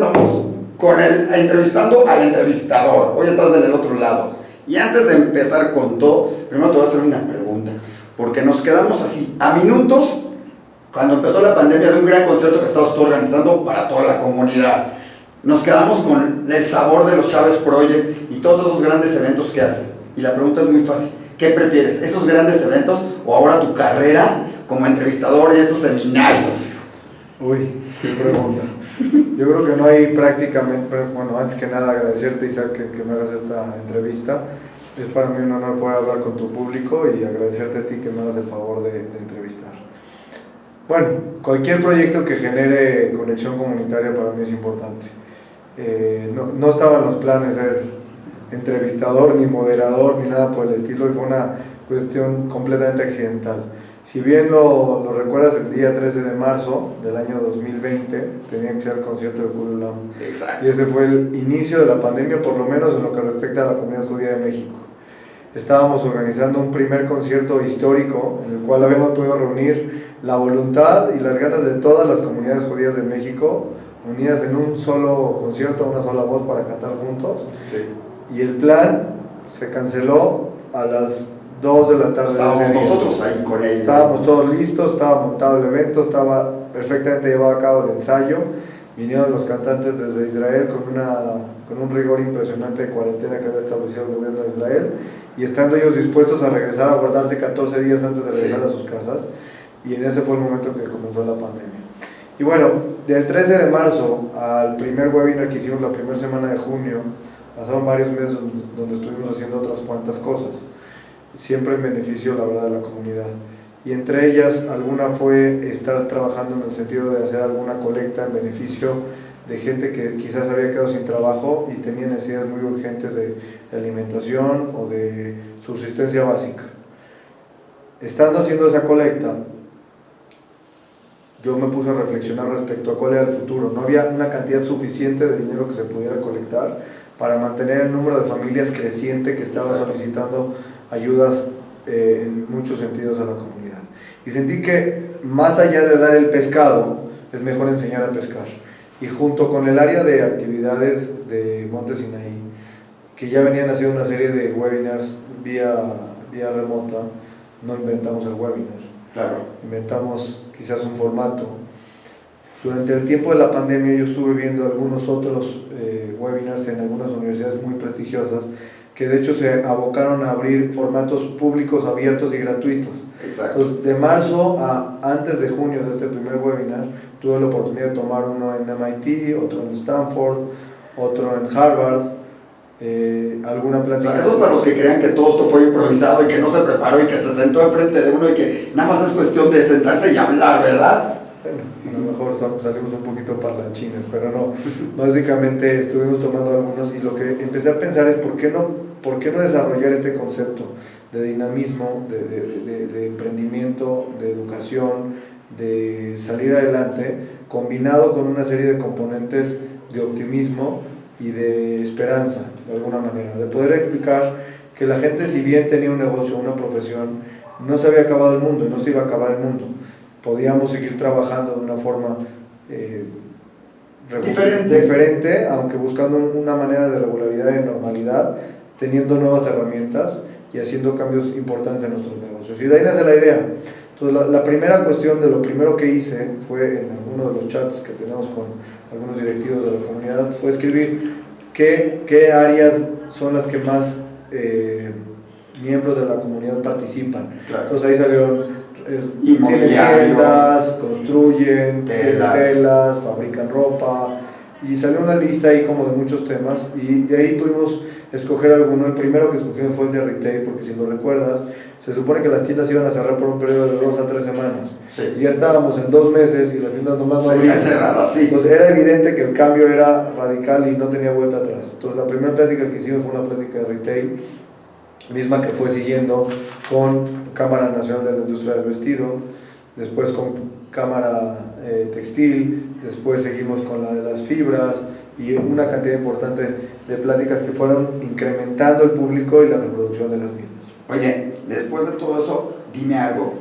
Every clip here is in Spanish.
estamos entrevistando al entrevistador. Hoy estás del otro lado. Y antes de empezar con todo, primero te voy a hacer una pregunta. Porque nos quedamos así, a minutos, cuando empezó la pandemia, de un gran concierto que estabas tú organizando para toda la comunidad. Nos quedamos con el sabor de los Chávez Project y todos esos grandes eventos que haces. Y la pregunta es muy fácil. ¿Qué prefieres? ¿Esos grandes eventos o ahora tu carrera como entrevistador y estos seminarios? Uy, qué pregunta. Yo creo que no hay prácticamente, bueno, antes que nada agradecerte, Isaac, que me hagas esta entrevista. Es para mí un honor poder hablar con tu público y agradecerte a ti que me hagas el favor de entrevistar. Bueno, cualquier proyecto que genere conexión comunitaria para mí es importante. No estaba en los planes ser entrevistador, ni moderador, ni nada por el estilo, y fue una cuestión completamente accidental. Si bien lo recuerdas, el día 13 de marzo del año 2020 tenía que ser el concierto de Cululam. Exacto. Y ese fue el inicio de la pandemia, por lo menos en lo que respecta a la comunidad judía de México. Estábamos organizando un primer concierto histórico en el cual habíamos podido reunir la voluntad y las ganas de todas las comunidades judías de México unidas en un solo concierto, una sola voz para cantar juntos. Sí. Y el plan se canceló a las 2 de la tarde. Estábamos nosotros ahí con ellos. Estábamos todos listos, estaba montado el evento, estaba perfectamente llevado a cabo el ensayo. Vinieron los cantantes desde Israel con un rigor impresionante de cuarentena que había establecido el gobierno de Israel, y estando ellos dispuestos a regresar a guardarse 14 días antes de regresar a sus casas, y en ese fue el momento que comenzó la pandemia. Y bueno, del 13 de marzo al primer webinar que hicimos la primera semana de junio, pasaron varios meses donde estuvimos haciendo otras cuantas cosas, siempre en beneficio, la verdad, de la comunidad. Y entre ellas, alguna fue estar trabajando en el sentido de hacer alguna colecta en beneficio de gente que quizás había quedado sin trabajo y tenía necesidades muy urgentes de alimentación o de subsistencia básica. Estando haciendo esa colecta, yo me puse a reflexionar respecto a cuál era el futuro. No había una cantidad suficiente de dinero que se pudiera colectar para mantener el número de familias creciente que estaba solicitando ayudas en muchos sentidos a la comunidad. Y sentí que más allá de dar el pescado, es mejor enseñar a pescar. Y junto con el área de actividades de Monte Sinaí, que ya venían haciendo una serie de webinars vía remota, no inventamos el webinar. Claro. Inventamos quizás un formato. Durante el tiempo de la pandemia yo estuve viendo algunos otros webinars en algunas universidades muy prestigiosas que de hecho se abocaron a abrir formatos públicos abiertos y gratuitos. Exacto. Entonces, de marzo a antes de junio de este primer webinar, tuve la oportunidad de tomar uno en MIT, otro en Stanford, otro en Harvard, alguna plática. Eso es para los que crean que todo esto fue improvisado y que no se preparó y que se sentó enfrente de uno y que nada más es cuestión de sentarse y hablar, ¿verdad? Bueno, a lo mejor salimos un poquito parlanchines, pero no. Básicamente estuvimos tomando algunos y lo que empecé a pensar es ¿por qué no desarrollar este concepto de dinamismo, de emprendimiento, de educación, de salir adelante, combinado con una serie de componentes de optimismo y de esperanza, de alguna manera, de poder explicar que la gente, si bien tenía un negocio, una profesión, no se había acabado el mundo y no se iba a acabar el mundo. Podíamos seguir trabajando de una forma diferente, aunque buscando una manera de regularidad y de normalidad, teniendo nuevas herramientas y haciendo cambios importantes en nuestros negocios. Y de ahí nace la idea. Entonces, la primera cuestión de lo primero que hice fue en alguno de los chats que tenemos con algunos directivos de la comunidad, fue escribir qué áreas son las que más miembros de la comunidad participan. Claro. Entonces ahí salieron tiendas, construyen, telas, fabrican ropa, y salió una lista ahí como de muchos temas, y de ahí pudimos escoger alguno. El primero que escogimos fue el de retail, porque si lo recuerdas, se supone que las tiendas iban a cerrar por un periodo de 2 a 3 semanas, sí. Y ya estábamos en 2 meses y las tiendas nomás no abrían. Sí. Entonces era evidente que el cambio era radical y no tenía vuelta atrás. Entonces la primera plática que hicimos fue una plática de retail, misma que fue siguiendo con Cámara Nacional de la Industria del Vestido, después con Cámara Textil, después seguimos con la de las fibras y una cantidad importante de pláticas que fueron incrementando el público y la reproducción de las mismas. Oye, después de todo eso, dime algo.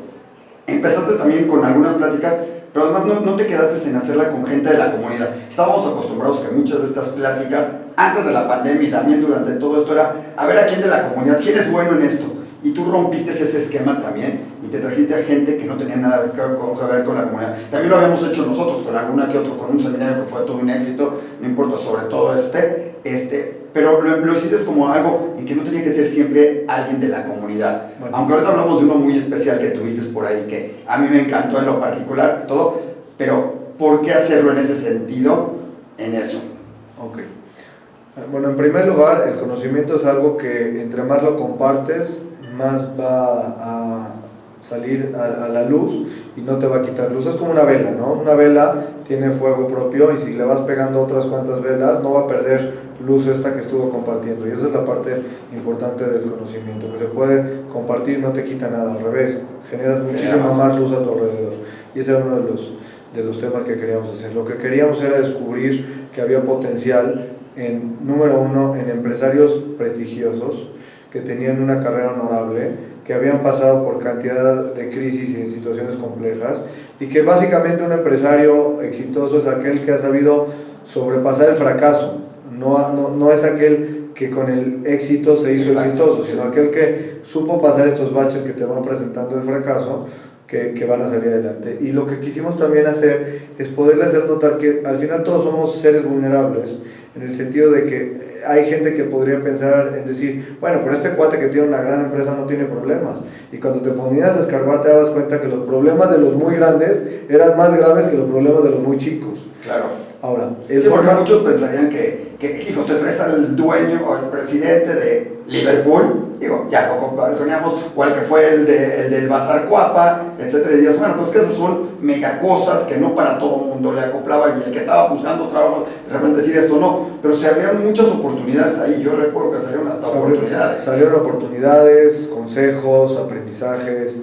Empezaste también con algunas pláticas pero además no te quedaste en hacerla con gente de la comunidad. Estábamos acostumbrados que muchas de estas pláticas, antes de la pandemia y también durante todo esto, era a ver a quién de la comunidad, quién es bueno en esto. Y tú rompiste ese esquema también y te trajiste a gente que no tenía nada que ver con la comunidad. También lo habíamos hecho nosotros, con alguna que otro, con un seminario que fue todo un éxito, no importa, sobre todo pero lo hiciste como algo en que no tenía que ser siempre alguien de la comunidad. Bueno. Aunque ahorita hablamos de uno muy especial que tuviste por ahí, que a mí me encantó en lo particular, todo, pero ¿por qué hacerlo en ese sentido, en eso? Ok. Bueno, en primer lugar, el conocimiento es algo que entre más lo compartes, más va a salir a la luz y no te va a quitar luz. Es como una vela, ¿no? Una vela tiene fuego propio y si le vas pegando otras cuantas velas no va a perder luz esta que estuvo compartiendo, y esa es la parte importante del conocimiento, que se puede compartir, no te quita nada, al revés, generas muchísima más luz a tu alrededor, y ese era uno de los temas que queríamos hacer. Lo que queríamos era descubrir que había potencial número uno, en empresarios prestigiosos que tenían una carrera honorable, que habían pasado por cantidad de crisis y de situaciones complejas, y que básicamente un empresario exitoso es aquel que ha sabido sobrepasar el fracaso, no es aquel que con el éxito se hizo exitoso, sino aquel que supo pasar estos baches que te van presentando el fracaso, que van a salir adelante. Y lo que quisimos también hacer es poderle hacer notar que al final todos somos seres vulnerables, en el sentido de que hay gente que podría pensar en decir, bueno, pero este cuate que tiene una gran empresa no tiene problemas, y cuando te ponías a escarbar te dabas cuenta que los problemas de los muy grandes eran más graves que los problemas de los muy chicos. Claro. Ahora, porque muchos pensarían que hijo, te traes al dueño o al presidente de Liverpool, digo, ya lo balconeamos, o al que fue el del Bazar Cuapa, etcétera, y dirías, bueno, pues que esas son mega cosas que no para todo el mundo le acoplaba, y el que estaba buscando trabajo, de repente decir esto no, pero se abrieron muchas oportunidades ahí. Yo recuerdo que salieron hasta oportunidades. Salieron oportunidades, consejos, aprendizajes,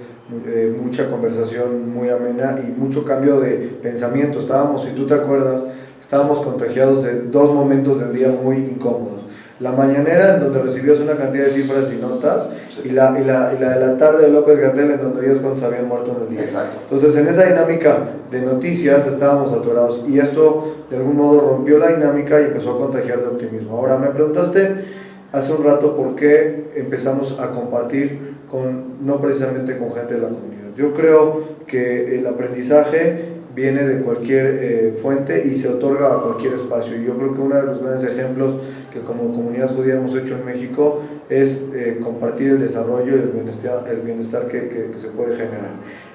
mucha conversación muy amena y mucho cambio de pensamiento. Si tú te acuerdas, estábamos contagiados de dos momentos del día muy incómodos. La mañanera, en donde recibías una cantidad de cifras y notas, sí. y la de la tarde de López-Gatell, en donde ellos cuando se habían muerto en el día. Exacto. Entonces, en esa dinámica de noticias estábamos atorados, y esto de algún modo rompió la dinámica y empezó a contagiar de optimismo. Ahora, me preguntaste hace un rato por qué empezamos a compartir no precisamente con gente de la comunidad. Yo creo que el aprendizaje viene de cualquier fuente y se otorga a cualquier espacio, y yo creo que uno de los grandes ejemplos que como comunidad judía hemos hecho en México es compartir el desarrollo y el bienestar que se puede generar,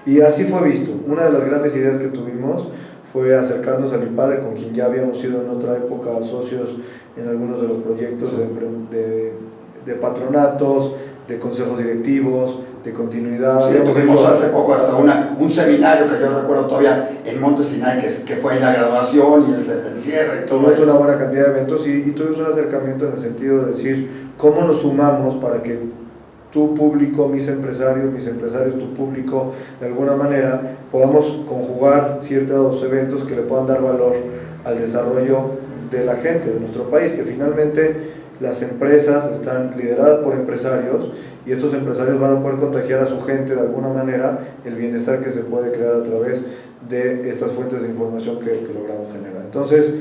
y así fue visto. Una de las grandes ideas que tuvimos fue acercarnos al IPADE, con quien ya habíamos sido en otra época socios en algunos de los proyectos de patronatos, de consejos directivos, de continuidad. Sí, tuvimos hace poco hasta un seminario que yo recuerdo todavía en Monte Sinai, que fue la graduación y el cierre y todo eso. Tuvimos una buena cantidad de eventos y tuvimos un acercamiento en el sentido de decir cómo nos sumamos para que tu público, mis empresarios, tu público, de alguna manera podamos conjugar ciertos eventos que le puedan dar valor al desarrollo de la gente de nuestro país, que finalmente las empresas están lideradas por empresarios, y estos empresarios van a poder contagiar a su gente de alguna manera el bienestar que se puede crear a través de estas fuentes de información que logramos generar. Entonces,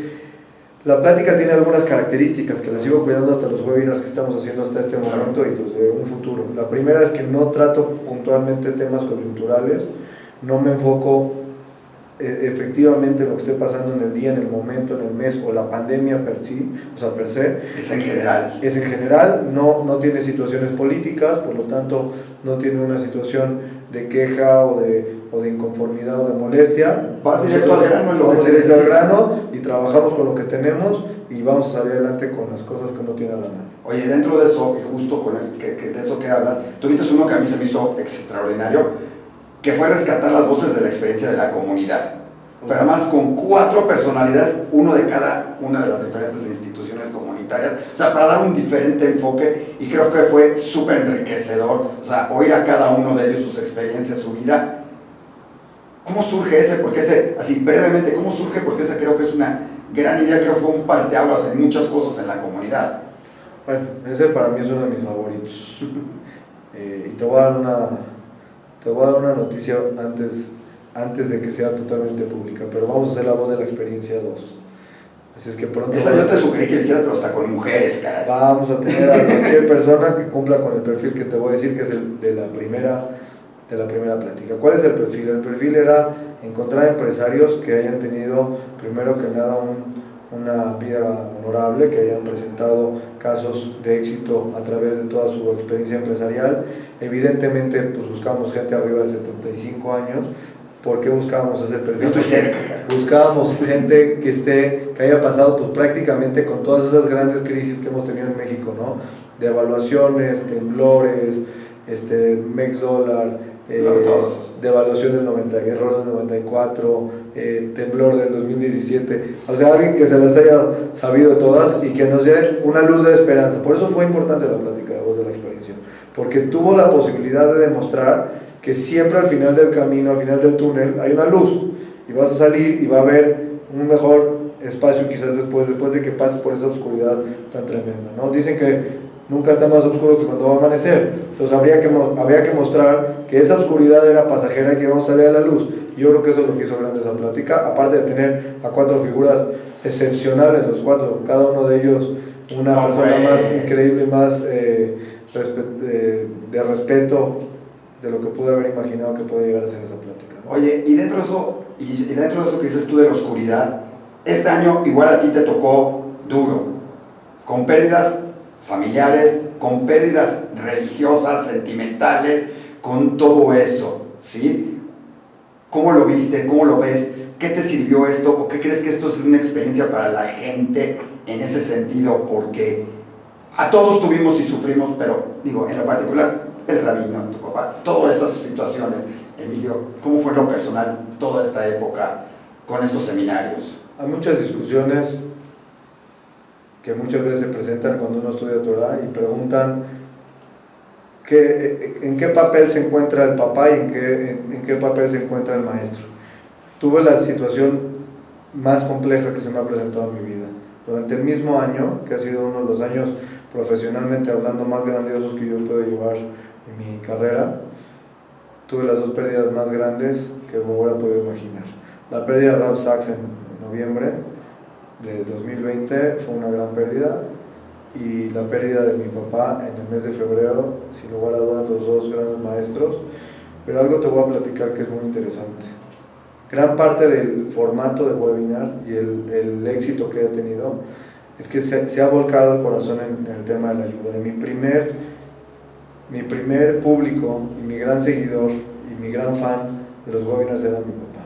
la plática tiene algunas características que las sigo cuidando hasta los webinars que estamos haciendo hasta este momento y los de un futuro. La primera es que no trato puntualmente temas coyunturales, no me enfoco efectivamente lo que esté pasando en el día, en el momento, en el mes, o la pandemia per se. Es en general. Es en general, no tiene situaciones políticas, por lo tanto no tiene una situación de queja o de inconformidad o de molestia. Vas directo al grano, vamos directo al grano y trabajamos con lo que tenemos y vamos a salir adelante con las cosas que uno tiene a la mano. Oye, dentro de eso, y justo con de eso que hablas, tuviste uno que a mí se me hizo extraordinario, que fue rescatar las voces de la experiencia de la comunidad. Pero además con 4 personalidades, uno de cada una de las diferentes instituciones comunitarias, o sea, para dar un diferente enfoque, y creo que fue súper enriquecedor, o sea, oír a cada uno de ellos sus experiencias, su vida. ¿Cómo surge ese? Porque así brevemente, ¿cómo surge? Porque esa creo que es una gran idea, creo que fue un parteaguas en muchas cosas en la comunidad. Bueno, ese para mí es uno de mis favoritos. Y te voy a dar una noticia antes antes de que sea totalmente pública, pero vamos a hacer la voz de la experiencia 2. Así es que pronto... Esa yo te sugerí que hicieras, pero hasta con mujeres, caray. Vamos a tener a cualquier persona que cumpla con el perfil que te voy a decir, que es el de la primera plática. ¿Cuál es el perfil? El perfil era encontrar empresarios que hayan tenido, primero que nada, una vida honorable, que hayan presentado casos de éxito a través de toda su experiencia empresarial. Evidentemente, pues buscábamos gente arriba de 75 años. ¿Por qué buscábamos ese perfil? Yo estoy cerca. Buscábamos gente que haya pasado pues prácticamente con todas esas grandes crisis que hemos tenido en México, ¿no? De evaluaciones, temblores, MEX dólar, devaluación del 90, error del 94, temblor del 2017, o sea, alguien que se las haya sabido todas y que nos dé una luz de esperanza. Por eso fue importante la plática de voz de la experiencia, porque tuvo la posibilidad de demostrar que siempre al final del camino, al final del túnel, hay una luz, y vas a salir y va a haber un mejor espacio quizás después de que pases por esa oscuridad tan tremenda, ¿no? Dicen que nunca está más oscuro que cuando va a amanecer. Entonces habría que mostrar que esa oscuridad era pasajera y que vamos a salir a la luz. Y yo creo que eso es lo que hizo grande esa plática, aparte de tener a 4 figuras excepcionales, los 4, cada uno de ellos una persona más increíble, más de respeto de lo que pude haber imaginado que puede llegar a ser esa plática, ¿no? Oye, y dentro de eso que dices tú de la oscuridad, este año igual a ti te tocó duro, con pérdidas familiares, con pérdidas religiosas, sentimentales, con todo eso, ¿sí? ¿Cómo lo viste? ¿Cómo lo ves? ¿Qué te sirvió esto? ¿O qué crees que esto es una experiencia para la gente en ese sentido? Porque a todos tuvimos y sufrimos, pero digo, en lo particular, el rabino, tu papá, todas esas situaciones. Emilio, ¿cómo fue lo personal toda esta época con estos seminarios? Hay muchas discusiones que muchas veces se presentan cuando uno estudia Torah y preguntan en qué papel se encuentra el papá y en qué papel se encuentra el maestro. Tuve la situación más compleja que se me ha presentado en mi vida. Durante el mismo año, que ha sido uno de los años profesionalmente hablando más grandiosos que yo puedo llevar en mi carrera, tuve las 2 pérdidas más grandes que me hubiera podido imaginar. La pérdida de Rav Sachs en noviembre de 2020 fue una gran pérdida, y la pérdida de mi papá en el mes de febrero, sin lugar a dudas, los 2 grandes maestros. Pero algo te voy a platicar que es muy interesante. Gran parte del formato de webinar y el éxito que he tenido es que se ha volcado el corazón en el tema de la ayuda. Y mi primer público y mi gran seguidor y mi gran fan de los webinars era mi papá.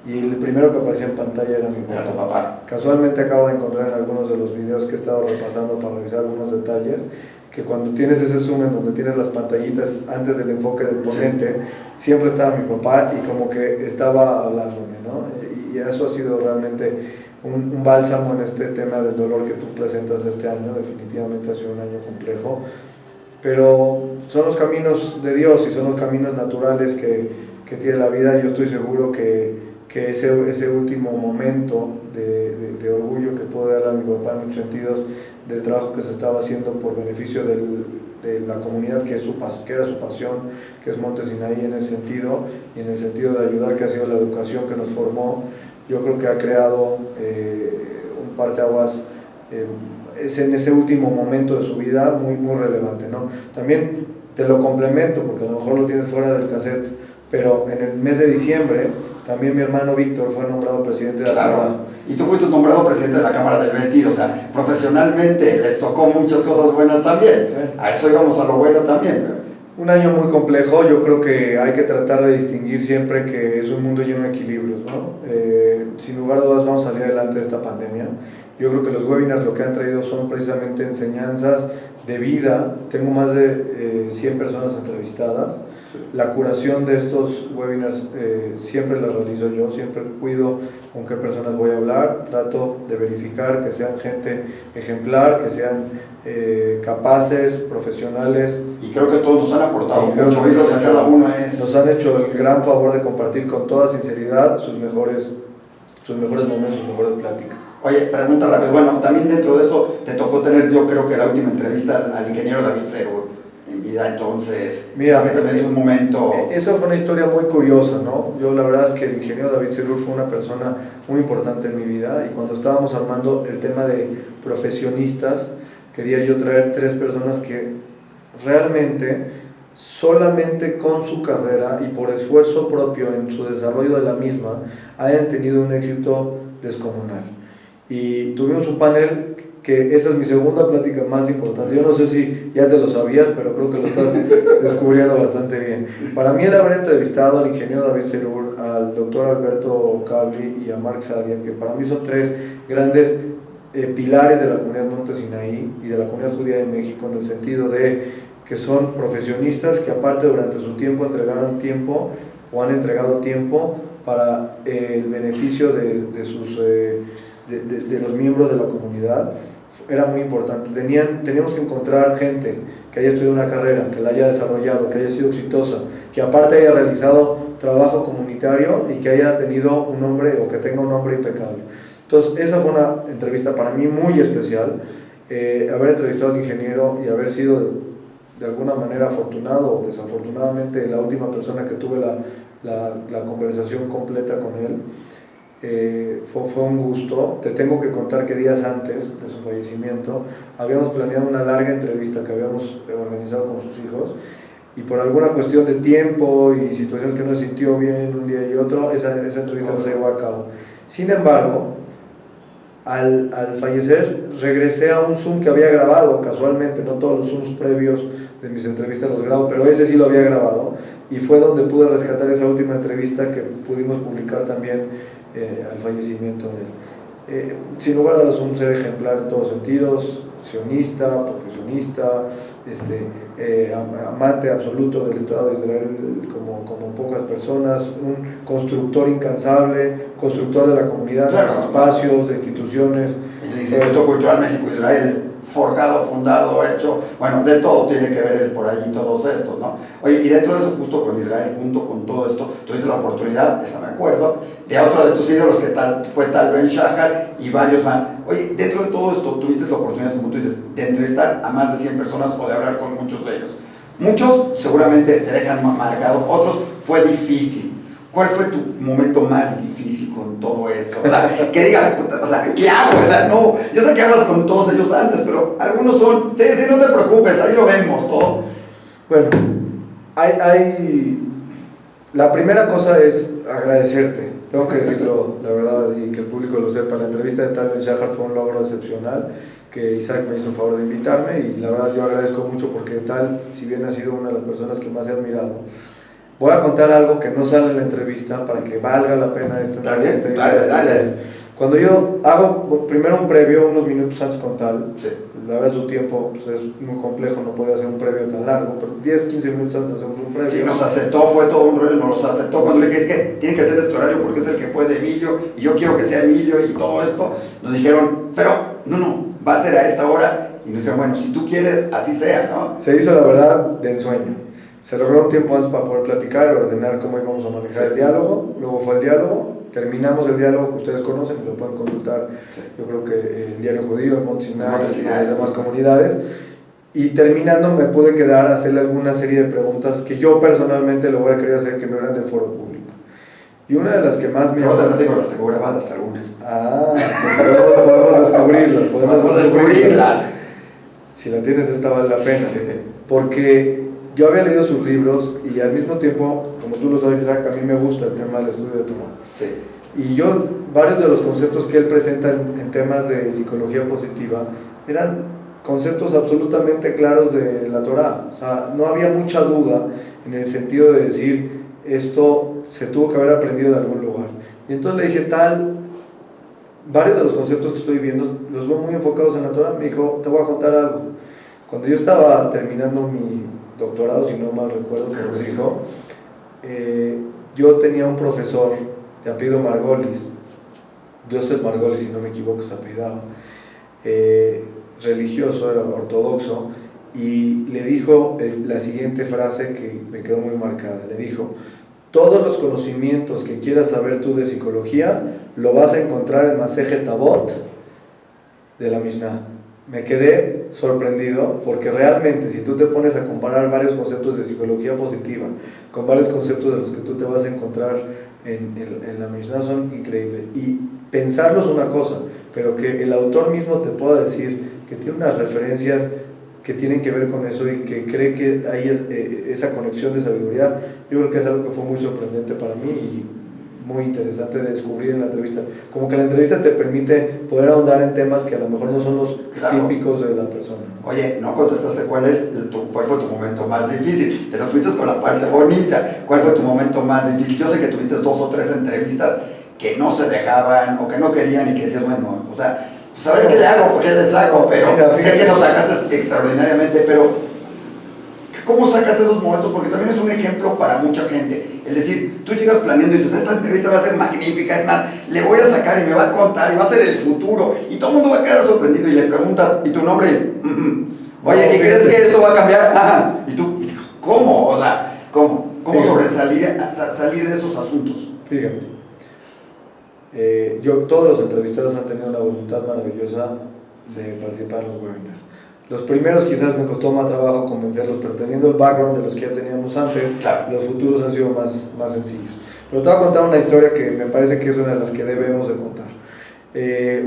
Y el primero que aparecía en pantalla era mi papá. Era tu papá. Casualmente acabo de encontrar en algunos de los videos que he estado repasando para revisar algunos detalles, que cuando tienes ese zoom en donde tienes las pantallitas antes del enfoque del ponente, siempre estaba mi papá y como que estaba hablándome, ¿no? Y eso ha sido realmente un bálsamo en este tema del dolor que tú presentas de este año. Definitivamente ha sido un año complejo, pero son los caminos de Dios y son los caminos naturales que tiene la vida. Yo estoy seguro que ese último momento de orgullo que puedo darle a mi papá en muchos sentidos, del trabajo que se estaba haciendo por beneficio de la comunidad que era su pasión, que es Monte Sinaí en ese sentido, y en el sentido de ayudar, que ha sido la educación que nos formó, yo creo que ha creado un parteaguas en ese último momento de su vida muy, muy relevante, ¿no? También te lo complemento, porque a lo mejor lo tienes fuera del cassette, pero en el mes de diciembre también mi hermano Víctor fue nombrado presidente de la Cámara. Y tú fuiste nombrado presidente de la Cámara del Vestido, o sea, profesionalmente les tocó muchas cosas buenas también. Sí. A eso íbamos a lo bueno también, ¿no? Un año muy complejo. Yo creo que hay que tratar de distinguir siempre que es un mundo lleno de equilibrios, ¿no? Sin lugar a dudas vamos a salir adelante de esta pandemia. Yo creo que los webinars lo que han traído son precisamente enseñanzas de vida. Tengo más de 100 personas entrevistadas. La curación de estos webinars siempre la realizo yo, siempre cuido con qué personas voy a hablar, trato de verificar que sean gente ejemplar, que sean capaces, profesionales. Y creo que todos nos han aportado mucho, cada uno nos han hecho el gran favor de compartir con toda sinceridad sus mejores momentos, sus mejores pláticas. Oye, pregunta rápida, bueno, también dentro de eso te tocó tener, yo creo que la última entrevista al ingeniero David Serur en video. vida, entonces, Mira, que también es un momento... Esa fue una historia muy curiosa, ¿no? Yo la verdad es que el ingeniero David Serur fue una persona muy importante en mi vida, y cuando estábamos armando el tema de profesionistas, quería yo traer 3 personas que realmente, solamente con su carrera y por esfuerzo propio en su desarrollo de la misma, hayan tenido un éxito descomunal. Y tuvimos un panel que esa es mi segunda plática más importante. Yo no sé si ya te lo sabías, pero creo que lo estás descubriendo bastante bien. Para mí, el haber entrevistado al ingeniero David Serur, al doctor Alberto Cabri y a Mark Sadia, que para mí son 3 grandes pilares de la comunidad Monte Sinaí y de la comunidad judía de México, en el sentido de que son profesionistas que aparte durante su tiempo entregaron tiempo o han entregado tiempo para el beneficio de los miembros de la comunidad. Era muy importante. Teníamos que encontrar gente que haya estudiado una carrera, que la haya desarrollado, que haya sido exitosa, que aparte haya realizado trabajo comunitario y que haya tenido un nombre o que tenga un nombre impecable. Entonces, esa fue una entrevista para mí muy especial. Haber entrevistado al ingeniero y haber sido de alguna manera afortunado o desafortunadamente la última persona que tuve la conversación completa con él. Fue un gusto. Te tengo que contar que días antes de su fallecimiento habíamos planeado una larga entrevista que habíamos organizado con sus hijos, y por alguna cuestión de tiempo y situaciones que no se sintió bien un día y otro, esa entrevista no se llevó a cabo. Sin embargo, al fallecer regresé a un Zoom que había grabado casualmente. No todos los Zooms previos de mis entrevistas los grabo, pero ese sí lo había grabado, y fue donde pude rescatar esa última entrevista que pudimos publicar también al fallecimiento de él. Sin lugar a dudas, un ser ejemplar en todos sentidos, sionista, profesionista, amante absoluto del Estado de Israel como pocas personas, un constructor incansable, constructor de la comunidad, claro, de los espacios, de instituciones. El Instituto Cultural México-Israel, forjado, fundado, hecho, bueno, de todo tiene que ver por ahí todos estos, ¿no? Oye, y dentro de eso, justo con Israel, junto con todo esto, tuviste la oportunidad, esa me acuerdo, de otro de tus ídolos que fue Tal Ben Shahar y varios más. Oye, dentro de todo esto, tuviste la oportunidad, como tú dices, de entrevistar a más de 100 personas o de hablar con muchos de ellos. Muchos seguramente te dejan marcado, otros fue difícil. ¿Cuál fue tu momento más difícil con todo esto? O sea, que digas, o sea, ¿qué hago? O sea, no, yo sé que hablas con todos ellos antes, pero algunos son, sí, no te preocupes, ahí lo vemos todo. Bueno, la primera cosa es agradecerte. Tengo que decirlo, la verdad, y que el público lo sepa. La entrevista de Tal Ben Shahar fue un logro excepcional, que Isaac me hizo el favor de invitarme, y la verdad yo agradezco mucho, porque Tal, si bien ha sido una de las personas que más he admirado, voy a contar algo que no sale en la entrevista para que valga la pena esta entrevista. Dale. Cuando yo hago primero un previo, unos minutos antes con Tal, sí. La verdad su tiempo pues, es muy complejo, no podía hacer un previo tan largo, pero 10-15 minutos antes hacemos un previo. Sí, nos aceptó, fue todo un rollo, nos aceptó cuando le dije, es que tiene que ser este horario porque es el que fue de Emilio, y yo quiero que sea Emilio y todo esto. Nos dijeron, pero no, va a ser a esta hora, y nos dijeron, bueno, si tú quieres, así sea, ¿no? Se hizo la verdad de ensueño. Se logró un tiempo antes para poder platicar, ordenar cómo íbamos a manejar el diálogo. Luego fue el diálogo, terminamos el diálogo que ustedes conocen y lo pueden consultar, yo creo que en Diario Judío, en Monte Sinaí y en las demás comunidades. Y terminando me pude quedar a hacerle alguna serie de preguntas que yo personalmente lo hubiera querido hacer, que no eran del foro público. Y una de las que más me... No, te digo, las tengo grabadas algunas. Pues podemos descubrirlas. Podemos descubrirlas. Si la tienes, esta vale la pena. Porque yo había leído sus libros y al mismo tiempo, como tú lo sabes, Isaac, a mí me gusta el tema del estudio de Torah. Sí. Y yo, varios de los conceptos que él presenta en temas de psicología positiva eran conceptos absolutamente claros de la Torah. O sea, no había mucha duda en el sentido de decir, esto se tuvo que haber aprendido de algún lugar. Y entonces le dije, varios de los conceptos que estoy viendo los veo muy enfocados en la Torah. Me dijo, te voy a contar algo. Cuando yo estaba terminando mi doctorado, si no mal recuerdo, que lo dijo, yo tenía un profesor de apellido Margolis, Joseph Margolis, si no me equivoco, se apellidaba, religioso, era ortodoxo, y le dijo la siguiente frase que me quedó muy marcada. Le dijo, todos los conocimientos que quieras saber tú de psicología, lo vas a encontrar en Masejet Avot de la Mishnah. me quedé sorprendido porque realmente si tú te pones a comparar varios conceptos de psicología positiva con varios conceptos de los que tú te vas a encontrar en la Mishnah son increíbles. Y pensarlo es una cosa, pero que el autor mismo te pueda decir que tiene unas referencias que tienen que ver con eso y que cree que hay esa conexión de sabiduría, yo creo que es algo que fue muy sorprendente para mí y muy interesante de descubrir en la entrevista. Como que la entrevista te permite poder ahondar en temas que a lo mejor no son los típicos de la persona. Oye, no contestaste cuál fue tu momento más difícil. Te nos fuiste con la parte bonita. ¿Cuál fue tu momento más difícil? Yo sé que tuviste 2 o 3 entrevistas que no se dejaban o que no querían y que decías, bueno, o sea, pues a ver qué le hago, qué le saco, pero sé que lo sacaste extraordinariamente, pero ¿cómo sacas esos momentos? Porque también es un ejemplo para mucha gente. Es decir, tú llegas planeando y dices, esta entrevista va a ser magnífica, es más, le voy a sacar y me va a contar y va a ser el futuro. Y todo el mundo va a quedar sorprendido y le preguntas, ¿y tu nombre? Oye, ¿y crees que esto va a cambiar? Ajá. ¿Y tú? ¿Cómo? O sea, ¿cómo sobresalir salir de esos asuntos? Fíjate, todos los entrevistados han tenido la voluntad maravillosa de participar en los webinars. Los primeros quizás me costó más trabajo convencerlos, pero teniendo el background de los que ya teníamos antes, claro, los futuros han sido más sencillos. Pero te voy a contar una historia que me parece que es una de las que debemos de contar.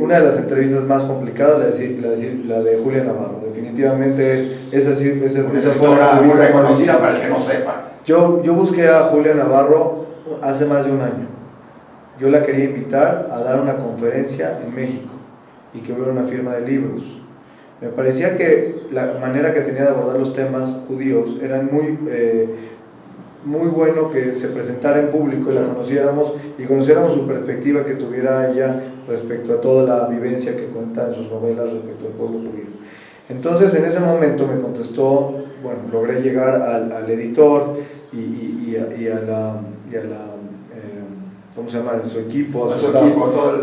Una de las entrevistas más complicadas, la de Julia Navarro. Definitivamente esa fue una muy reconocida para el que no sepa. Yo busqué a Julia Navarro hace más de un año. Yo la quería invitar a dar una conferencia en México y que hubiera una firma de libros. Me parecía que la manera que tenía de abordar los temas judíos era muy bueno que se presentara en público y la conociéramos y conociéramos su perspectiva que tuviera ella respecto a toda la vivencia que cuenta en sus novelas respecto al pueblo judío. Entonces en ese momento me contestó, bueno, logré llegar al editor y a la ¿cómo se llama? Su equipo,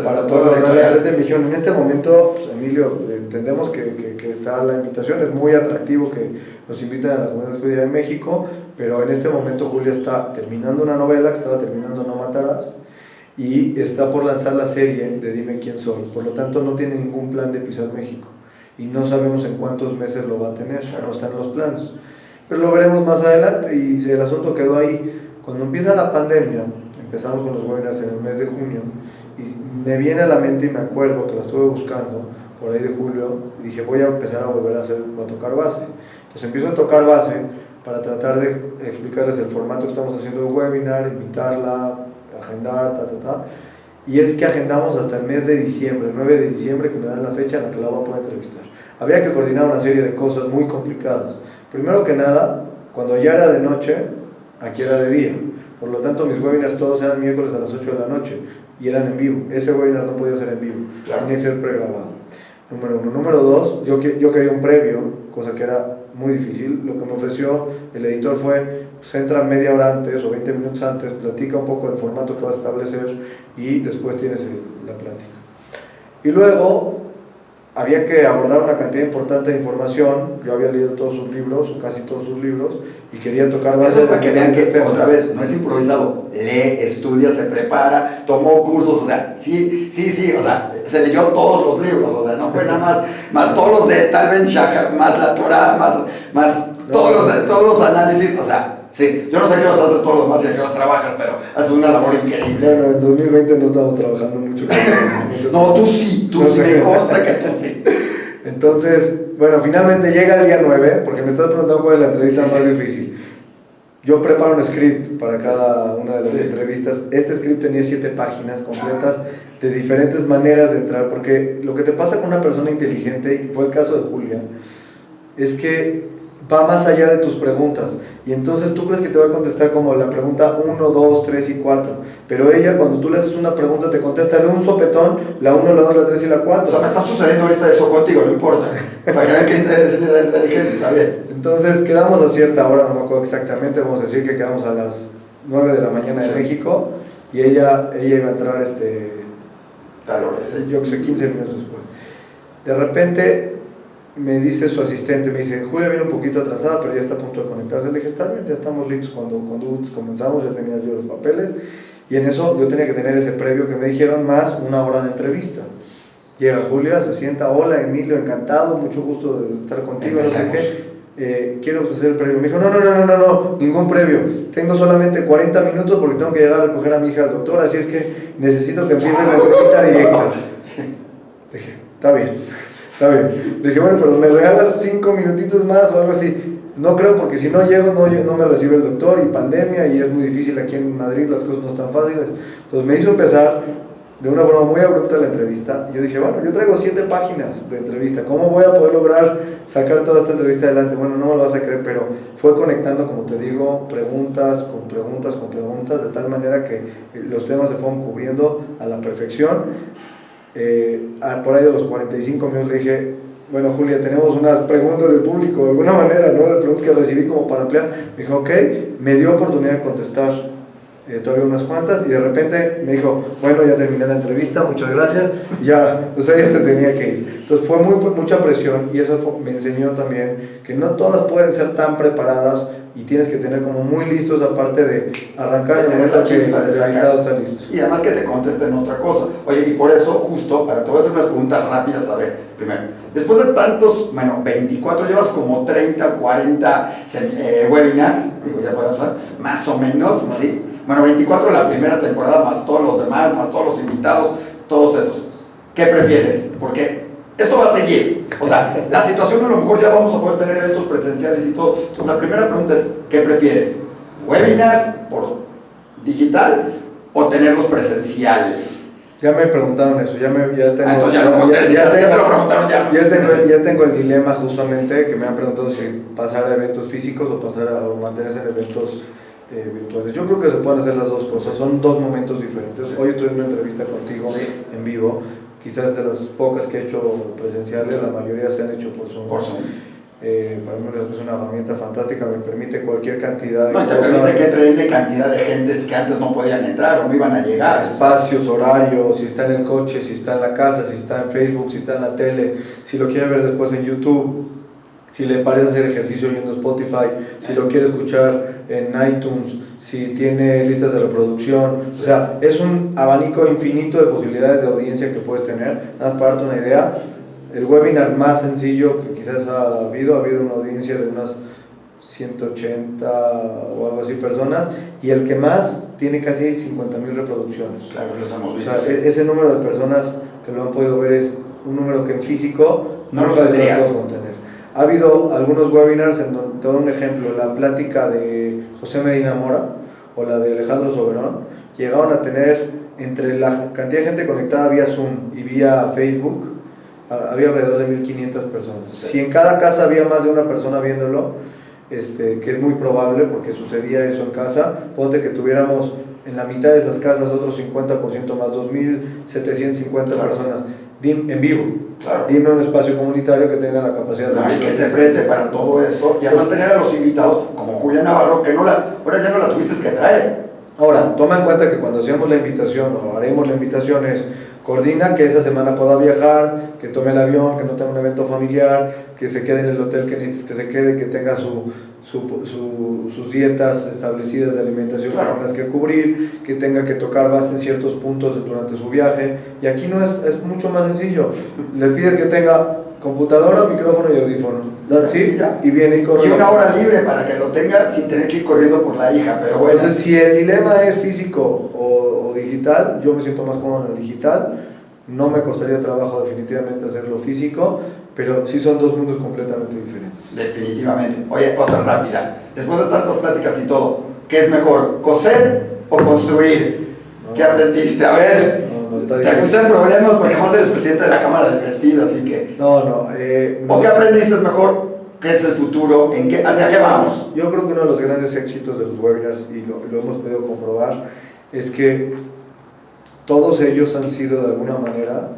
para todo el me dijeron, en este momento, pues, Emilio, entendemos que está la invitación, es muy atractivo que nos inviten a la Comunidad Judía de México, pero en este momento Julia está terminando una novela que estaba terminando No Matarás y está por lanzar la serie de Dime Quién Soy, por lo tanto no tiene ningún plan de pisar México y no sabemos en cuántos meses lo va a tener, no están los planes, pero lo veremos más adelante y el asunto quedó ahí. Cuando empieza la pandemia, empezamos con los webinars en el mes de junio y me viene a la mente y me acuerdo que la estuve buscando por ahí de julio y dije voy a empezar a volver a tocar base. Entonces empiezo a tocar base para tratar de explicarles el formato que estamos haciendo de webinar, invitarla, agendar, y es que agendamos hasta el mes de diciembre, el 9 de diciembre, que me dan la fecha en la que la voy a poder entrevistar. Había que coordinar una serie de cosas muy complicadas. Primero que nada, cuando ya era de noche, aquí era de día. Por lo tanto, mis webinars todos eran miércoles a las 8 de la noche y eran en vivo. Ese webinar no podía ser en vivo, claro, tenía que ser pregrabado. Número 1. Número 2, yo quería un previo, cosa que era muy difícil. Lo que me ofreció el editor fue, pues entra media hora antes o 20 minutos antes, platica un poco del formato que vas a establecer y después tienes la plática. Y luego había que abordar una cantidad importante de información. Yo había leído todos sus libros, o casi todos sus libros, y quería tocar base. Eso es para que vean que, otra vez, no es improvisado. Lee, estudia, se prepara, tomó cursos, o sea, sí, o sea, se leyó todos los libros, o sea, no fue nada más todos los de Tal Ben Shahar, más la Torah, más todos los análisis, o sea, sí, yo no sé qué los haces todos los más y a qué los trabajas, pero haces una labor increíble. Bueno, en 2020 no estamos trabajando mucho. No, tú sí, me consta que tú sí. Entonces, bueno, finalmente llega el día 9, porque me estás preguntando cuál es la entrevista más difícil. Yo preparo un script para cada una de las entrevistas. Este script tenía 7 páginas completas de diferentes maneras de entrar, porque lo que te pasa con una persona inteligente, y fue el caso de Julia, es que va más allá de tus preguntas, y entonces tú crees que te va a contestar como la pregunta 1, 2, 3 y 4, pero ella cuando tú le haces una pregunta te contesta de un sopetón la 1, la 2, la 3 y la 4. O sea, me está sucediendo ahorita eso contigo, no importa, para que vean que es inteligencia, está bien. Entonces quedamos a cierta hora, no me acuerdo exactamente, vamos a decir que quedamos a las 9 de la mañana de México, y ella iba a entrar yo que sé, 15 minutos después. De repente me dice su asistente, me dice, Julia viene un poquito atrasada, pero ya está a punto de conectarse. Le dije, está bien, ya estamos listos. Cuando comenzamos ya tenía yo los papeles, y en eso yo tenía que tener ese previo que me dijeron, más una hora de entrevista. Llega Julia, se sienta, hola Emilio, encantado, mucho gusto de estar contigo, no sé qué. Quiero ofrecer el previo. Me dijo, no, ningún previo. Tengo solamente 40 minutos porque tengo que llegar a recoger a mi hija al doctor, así es que necesito que empieces la entrevista directa. Dije, está bien. Dije, bueno, pero me regalas 5 minutitos más o algo así. No creo, porque si no llego, no me recibe el doctor y pandemia y es muy difícil aquí en Madrid, las cosas no están fáciles. Entonces me hizo empezar de una forma muy abrupta la entrevista. Yo dije, bueno, yo traigo 7 páginas de entrevista, ¿cómo voy a poder lograr sacar toda esta entrevista adelante? Bueno, no me lo vas a creer, pero fue conectando, como te digo, preguntas, de tal manera que los temas se fueron cubriendo a la perfección. Por ahí de los 45 minutos le dije, bueno, Julia, tenemos unas preguntas del público, de alguna manera, ¿no? De preguntas que recibí como para ampliar. Me dijo, ok, me dio oportunidad de contestar todavía unas cuantas, y de repente me dijo, bueno, ya terminé la entrevista, muchas gracias, ya, o sea, ya se tenía que ir. Entonces fue mucha presión, y eso me enseñó también que no todas pueden ser tan preparadas, y tienes que tener como muy listos, aparte de arrancar el momento que el invitado está listo. Y además que te contesten otra cosa. Oye, y por eso, justo, te voy a hacer unas preguntas rápidas, a ver, primero, después de tantos, 24, llevas como 30, 40 webinars, digo, ya podemos usar, más o menos, ¿sí? 24 la primera temporada, más todos los demás, más todos los invitados, todos esos. ¿Qué prefieres? Porque esto va a seguir. O sea, la situación a lo mejor ya vamos a poder tener eventos presenciales y todo. Entonces, la primera pregunta es, ¿qué prefieres? ¿Webinars por digital o tenerlos presenciales? Ya me preguntaron eso, ya tengo... Entonces ya te lo preguntaron ya. Ya tengo el dilema justamente, que me han preguntado si pasar a eventos físicos o mantenerse en eventos virtuales. Yo creo que se pueden hacer las dos cosas, son 2 momentos diferentes. Hoy estoy en una entrevista contigo en vivo, quizás de las pocas que he hecho presenciales, la mayoría se han hecho por Zoom. Para mí es una herramienta fantástica, me permite cualquier cantidad de cosas. Te permite que entre cantidad de gentes que antes no podían entrar o no iban a llegar. Espacios, horarios, si está en el coche, si está en la casa, si está en Facebook, si está en la tele, si lo quiere ver después en YouTube, si le parece hacer ejercicio oyendo Spotify, si lo quiere escuchar en iTunes, si tiene listas de reproducción. O sea, es un abanico infinito de posibilidades de audiencia que puedes tener. Nada más para darte una idea, el webinar más sencillo que quizás ha habido una audiencia de unas 180 o algo así personas, y el que más tiene casi 50,000 reproducciones. Claro, los hemos visto. O sea, ese número de personas que lo han podido ver es un número que en físico no lo tendrías. Contener. Ha habido algunos webinars en donde, te doy un ejemplo, la plática de José Medina Mora o la de Alejandro Soberón, llegaban a tener, entre la cantidad de gente conectada vía Zoom y vía Facebook, había alrededor de 1,500 personas. Sí. Si en cada casa había más de una persona viéndolo, que es muy probable porque sucedía eso en casa, ponte que tuviéramos en la mitad de esas casas otros 50% más, 2,750 personas en vivo. Claro. Dime un espacio comunitario que tenga la capacidad de... Y que se preste para todo eso, y además tener a los invitados como Julia Navarro, que ahora ya no la tuviste que traer. Ahora, toma en cuenta que cuando hacemos la invitación o haremos la invitación es, coordina que esa semana pueda viajar, que tome el avión, que no tenga un evento familiar, que se quede en el hotel que necesites que se quede, que tenga sus dietas establecidas de alimentación que tengas que cubrir, que tenga que tocar base en ciertos puntos durante su viaje. Y aquí no es mucho más sencillo. Le pides que tenga computadora, micrófono y audífono. ¿Sí? Y viene y corre. Y una hora libre para que lo tenga sin tener que ir corriendo por la hija. Pero bueno. Entonces, si el dilema es físico o digital, yo me siento más cómodo en el digital. No me costaría trabajo definitivamente hacerlo físico, pero sí son 2 mundos completamente diferentes. Definitivamente. Oye, otra rápida. Después de tantas pláticas y todo, ¿qué es mejor, coser o construir? ¿Qué aprendiste? A ver, te puse en problemas porque además eres presidente de la Cámara del Vestido, así que... ¿O qué aprendiste es mejor? ¿Qué es el futuro? ¿Hacia qué vamos? Yo creo que uno de los grandes éxitos de los webinars, y lo hemos podido comprobar, es que todos ellos han sido de alguna manera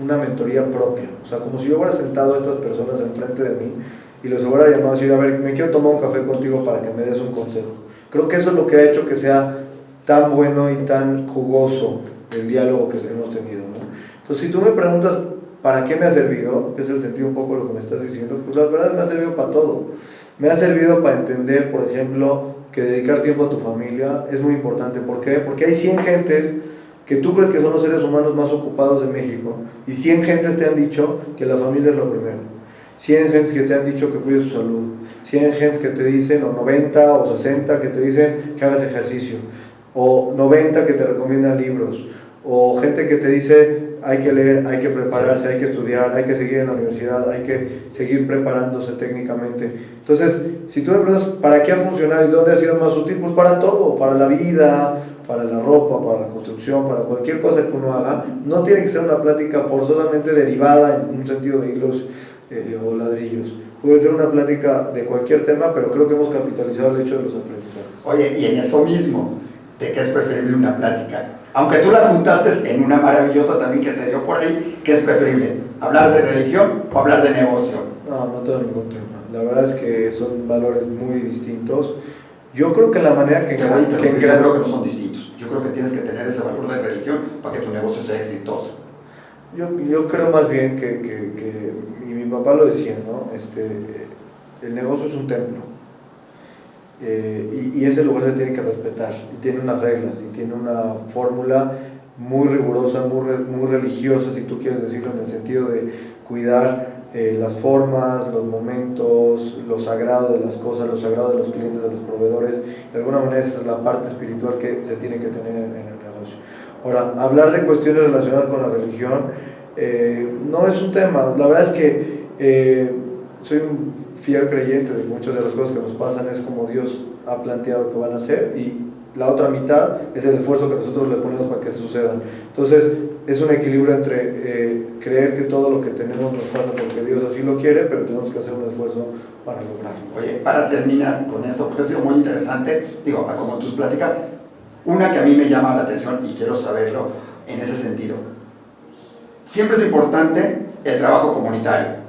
una mentoría propia. O sea, como si yo hubiera sentado a estas personas enfrente de mí y les hubiera llamado a decir, a ver, me quiero tomar un café contigo para que me des un consejo. Creo que eso es lo que ha hecho que sea tan bueno y tan jugoso el diálogo que hemos tenido, ¿no? Entonces, si tú me preguntas ¿para qué me ha servido? Que es el sentido un poco de lo que me estás diciendo, pues la verdad me ha servido para todo. Me ha servido para entender, por ejemplo, que dedicar tiempo a tu familia es muy importante. ¿Por qué? Porque hay 100 gentes que tú crees que son los seres humanos más ocupados de México y 100 gentes te han dicho que la familia es lo primero, 100 gentes que te han dicho que cuides tu salud, 100 gentes que te dicen, o 90 o 60 que te dicen que hagas ejercicio, o 90 que te recomiendan libros, o gente que te dice hay que leer, hay que prepararse, hay que estudiar, hay que seguir en la universidad, hay que seguir preparándose técnicamente. Entonces, si tú me preguntas para qué ha funcionado y dónde ha sido más útil, pues para todo, para la vida, para la ropa, para la construcción, para cualquier cosa que uno haga. No tiene que ser una plática forzosamente derivada en un sentido de hilos o ladrillos. Puede ser una plática de cualquier tema, pero creo que hemos capitalizado el hecho de los aprendizajes. Oye, y en eso mismo, ¿de qué es preferible una plática? Aunque tú la juntaste en una maravillosa también que se dio por ahí, ¿qué es preferible? ¿Hablar de religión o hablar de negocio? No tengo ningún tema. La verdad es que son valores muy distintos. Yo creo que la manera que... Yo creo que no son distintos. Yo creo que tienes que tener ese valor de religión para que tu negocio sea exitoso. Yo creo más bien y mi papá lo decía, ¿no? El negocio es un templo. Y ese lugar se tiene que respetar, y tiene unas reglas, y tiene una fórmula muy rigurosa, muy religiosa, si tú quieres decirlo, en el sentido de cuidar las formas, los momentos, lo sagrado de las cosas, lo sagrado de los clientes, de los proveedores. De alguna manera esa es la parte espiritual que se tiene que tener en el negocio. Ahora, hablar de cuestiones relacionadas con la religión no es un tema. La verdad es que soy un fiel creyente de que muchas de las cosas que nos pasan es como Dios ha planteado que van a ser, y la otra mitad es el esfuerzo que nosotros le ponemos para que sucedan. Entonces es un equilibrio entre creer que todo lo que tenemos nos pasa porque Dios así lo quiere, pero tenemos que hacer un esfuerzo para lograrlo. Oye, para terminar con esto, porque ha sido muy interesante, digo, como tus pláticas, una que a mí me llama la atención y quiero saberlo en ese sentido. Siempre es importante el trabajo comunitario.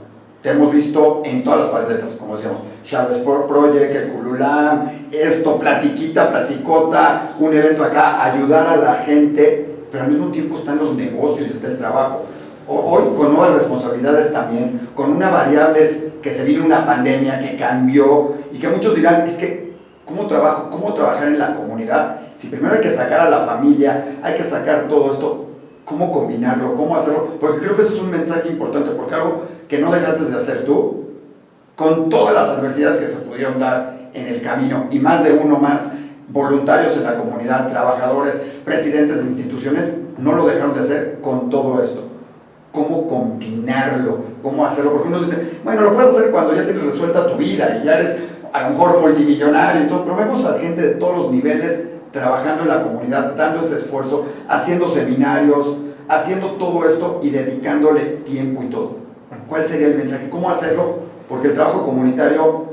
Te hemos visto en todas las facetas, como decíamos, Shadow Sport Project, el Cululam, esto, platiquita, platicota, un evento acá, ayudar a la gente, pero al mismo tiempo están los negocios y está el trabajo. Hoy con nuevas responsabilidades también, con una variables que se vino una pandemia que cambió y que muchos dirán, es que, ¿cómo trabajar en la comunidad? Si primero hay que sacar a la familia, hay que sacar todo esto, ¿cómo combinarlo? ¿Cómo hacerlo? Porque creo que eso es un mensaje importante, porque algo que no dejaste de hacer tú, con todas las adversidades que se pudieron dar en el camino, y más de uno más, voluntarios en la comunidad, trabajadores, presidentes de instituciones, no lo dejaron de hacer con todo esto. ¿Cómo combinarlo? ¿Cómo hacerlo? Porque uno dice, bueno, lo puedes hacer cuando ya tienes resuelta tu vida y ya eres a lo mejor multimillonario y todo, pero vemos a gente de todos los niveles trabajando en la comunidad, dando ese esfuerzo, haciendo seminarios, haciendo todo esto y dedicándole tiempo y todo. ¿Cuál sería el mensaje? ¿Cómo hacerlo? Porque el trabajo comunitario,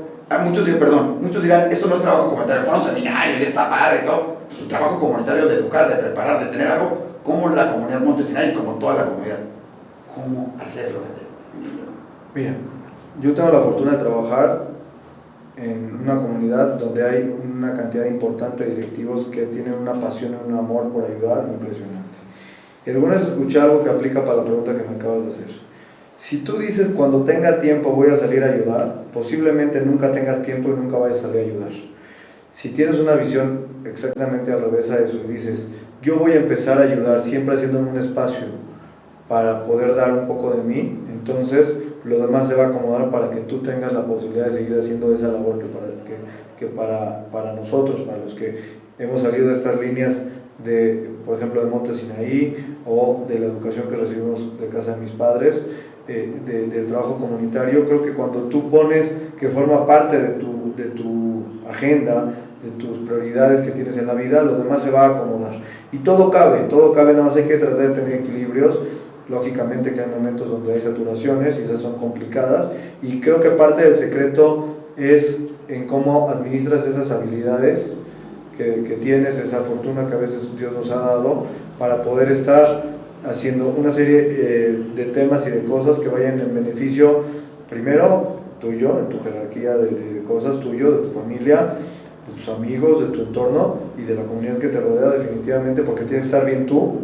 muchos dirán, esto no es trabajo comunitario, fueron seminarios, está padre y todo. Su trabajo comunitario de educar, de preparar, de tener algo, como la comunidad Monte Sinaí y como toda la comunidad. ¿Cómo hacerlo? Mira, yo tengo la fortuna de trabajar en una comunidad donde hay una cantidad importante de directivos que tienen una pasión y un amor por ayudar impresionante. Y alguna vez escuché algo que aplica para la pregunta que me acabas de hacer. Si tú dices cuando tenga tiempo voy a salir a ayudar, posiblemente nunca tengas tiempo y nunca vayas a salir a ayudar. Si tienes una visión exactamente al revés a eso y dices yo voy a empezar a ayudar siempre haciéndome un espacio para poder dar un poco de mí, entonces lo demás se va a acomodar para que tú tengas la posibilidad de seguir haciendo esa labor que para nosotros, para los que hemos salido de estas líneas por ejemplo, de Monte Sinaí o de la educación que recibimos de casa de mis padres, del trabajo comunitario. Creo que cuando tú pones que forma parte de tu agenda, de tus prioridades que tienes en la vida, lo demás se va a acomodar. Y todo cabe, nada más hay que tratar de tener equilibrios. Lógicamente que hay momentos donde hay saturaciones y esas son complicadas, y creo que parte del secreto es en cómo administras esas habilidades que tienes, esa fortuna que a veces Dios nos ha dado para poder estar haciendo una serie de temas y de cosas que vayan en beneficio, primero, tuyo, en tu jerarquía de cosas, tuyo, de tu familia, de tus amigos, de tu entorno y de la comunidad que te rodea, definitivamente, porque tienes que estar bien tú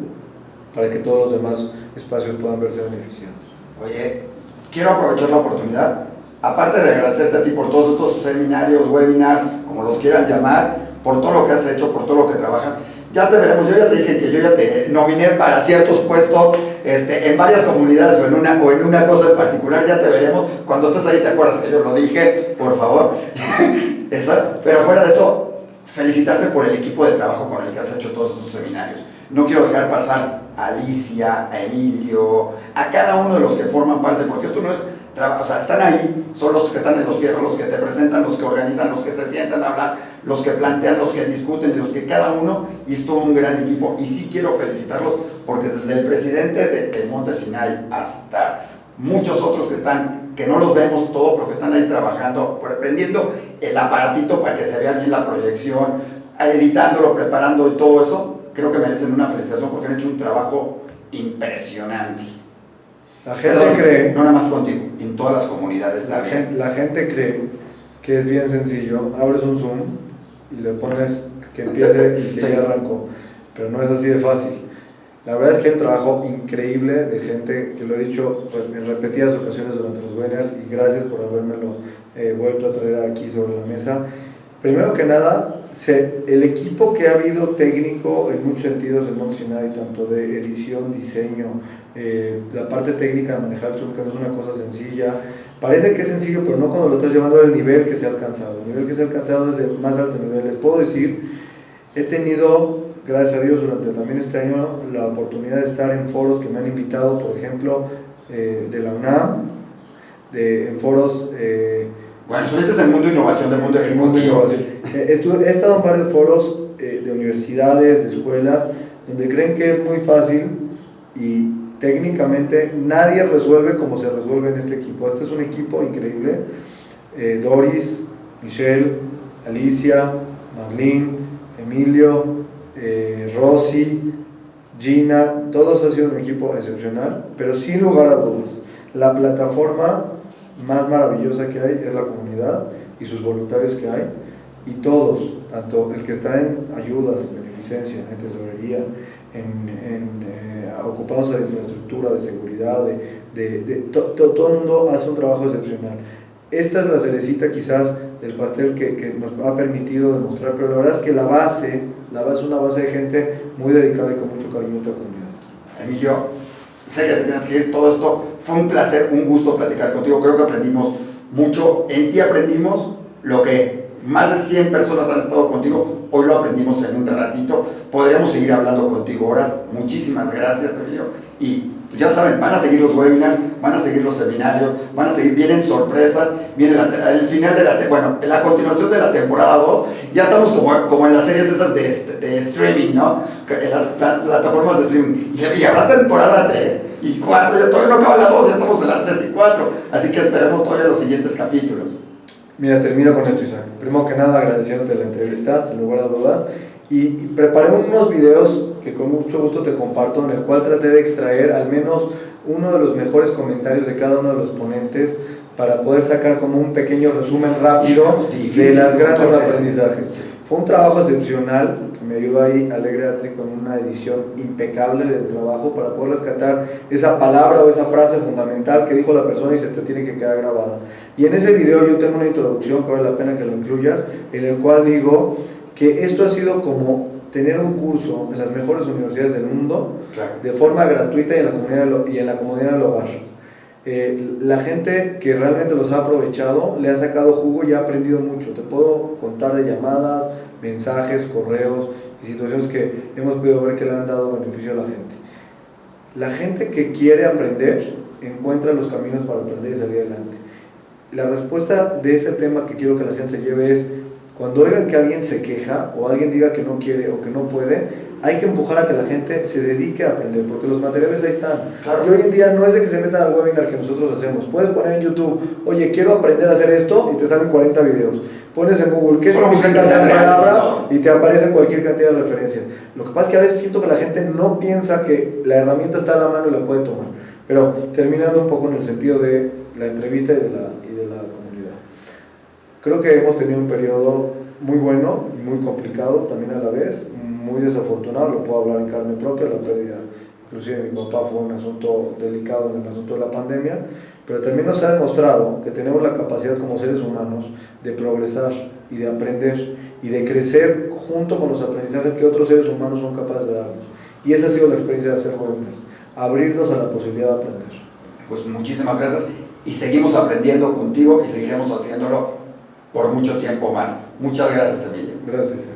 para que todos los demás espacios puedan verse beneficiados. Oye, quiero aprovechar la oportunidad, aparte de agradecerte a ti por todos estos seminarios, webinars, como los quieran llamar, por todo lo que has hecho, por todo lo que trabajas, Ya te veremos, yo ya te dije que yo ya te nominé para ciertos puestos en varias comunidades o en una cosa en particular, ya te veremos. Cuando estés ahí te acuerdas que yo lo dije, por favor. Pero fuera de eso, felicitarte por el equipo de trabajo con el que has hecho todos estos seminarios. No quiero dejar pasar a Alicia, a Emilio, a cada uno de los que forman parte, porque esto no es trabajo, o sea, están ahí, son los que están en los fierros, los que te presentan, los que organizan, los que se sientan a hablar, los que plantean, los que discuten, y los que cada uno hizo un gran equipo. Y sí quiero felicitarlos, porque desde el presidente de Monte Sinai hasta muchos otros que no los vemos todo, pero que están ahí trabajando, prendiendo el aparatito para que se vea bien la proyección, editándolo, preparando y todo eso, creo que merecen una felicitación porque han hecho un trabajo impresionante. La gente cree, no nada más contigo, en todas las comunidades también. La gente cree que es bien sencillo, abres un Zoom y le pones que empiece y que Sí. ya arrancó, pero no es así de fácil. La verdad es que hay un trabajo increíble de gente, que lo he dicho en repetidas ocasiones durante los webinars, y gracias por habérmelo vuelto a traer aquí sobre la mesa. Primero que nada, el equipo que ha habido técnico en muchos sentidos en Monte Sinai, tanto de edición, diseño, la parte técnica de manejar Zoom, que no es una cosa sencilla. Parece que es sencillo, pero no cuando lo estás llevando al nivel que se ha alcanzado. El nivel que se ha alcanzado es de más alto nivel. Les puedo decir, he tenido, gracias a Dios, durante también este año, la oportunidad de estar en foros que me han invitado, por ejemplo, de la UNAM, en foros... Bueno, estuviste en el mundo de innovación, del mundo ejecutivo. He estado en varios foros de universidades, de escuelas, donde creen que es muy fácil y técnicamente nadie resuelve como se resuelve en este equipo. Este es un equipo increíble. Doris, Michelle, Alicia, Marlene, Emilio, Rosy, Gina, todos han sido un equipo excepcional, pero sin lugar a dudas, la plataforma más maravillosa que hay es la comunidad y sus voluntarios que hay, y todos, tanto el que está en ayudas, en beneficencia, en tesorería, ocupándose de infraestructura, de seguridad, todo el mundo hace un trabajo excepcional. Esta es la cerecita quizás del pastel que nos ha permitido demostrar, pero la verdad es que la base es una base de gente muy dedicada y con mucho cariño a esta comunidad. Emilio, sé que te tienes que ir, todo esto fue un placer, un gusto platicar contigo, creo que aprendimos mucho, en ti aprendimos lo que más de 100 personas han estado contigo, hoy lo aprendimos en un ratito, podríamos seguir hablando contigo horas. Muchísimas gracias, Emilio, y pues ya saben, van a seguir los webinars, van a seguir los seminarios, van a seguir, vienen sorpresas, viene el final de la continuación de la temporada 2, ya estamos como en las series esas de streaming, ¿no? En las plataformas de streaming, y habrá temporada 3 y 4, ya todavía no acaba la 2, ya estamos en la 3 y 4, así que esperemos todavía los siguientes capítulos. Mira, termino con esto, Isaac. Primero que nada, agradeciéndote la entrevista, sin lugar a dudas, y preparé unos videos que con mucho gusto te comparto, en el cual traté de extraer al menos uno de los mejores comentarios de cada uno de los ponentes para poder sacar como un pequeño resumen rápido de las grandes aprendizajes. Fue un trabajo excepcional que me ayudó ahí Alegre Atri con una edición impecable del trabajo para poder rescatar esa palabra o esa frase fundamental que dijo la persona y se te tiene que quedar grabada. Y en ese video yo tengo una introducción que vale la pena que lo incluyas, en el cual digo que esto ha sido como tener un curso en las mejores universidades del mundo, claro, de forma gratuita y en la comodidad del hogar. La gente que realmente los ha aprovechado le ha sacado jugo y ha aprendido mucho. Te puedo contar de llamadas, mensajes, correos y situaciones que hemos podido ver que le han dado beneficio a la gente. La gente que quiere aprender encuentra los caminos para aprender y salir adelante. La respuesta de ese tema que quiero que la gente se lleve es: cuando oigan que alguien se queja o alguien diga que no quiere o que no puede, hay que empujar a que la gente se dedique a aprender, porque los materiales ahí están. Claro. Y hoy en día no es de que se metan al webinar que nosotros hacemos. Puedes poner en YouTube, oye, quiero aprender a hacer esto, y te salen 40 videos. Pones en Google, ¿qué significa esa palabra? Y te aparecen cualquier cantidad de referencias. Lo que pasa es que a veces siento que la gente no piensa que la herramienta está a la mano y la puede tomar. Pero terminando un poco en el sentido de la entrevista y de la comunidad. Creo que hemos tenido un periodo muy bueno y muy complicado también a la vez, muy desafortunado, lo puedo hablar en carne propia, la pérdida inclusive de mi papá fue un asunto delicado en el asunto de la pandemia, pero también nos ha demostrado que tenemos la capacidad como seres humanos de progresar y de aprender, y de crecer junto con los aprendizajes que otros seres humanos son capaces de darnos. Y esa ha sido la experiencia de hacer webinars, abrirnos a la posibilidad de aprender. Pues muchísimas gracias y seguimos aprendiendo contigo y seguiremos haciéndolo por mucho tiempo más. Muchas gracias, Emilio. Gracias.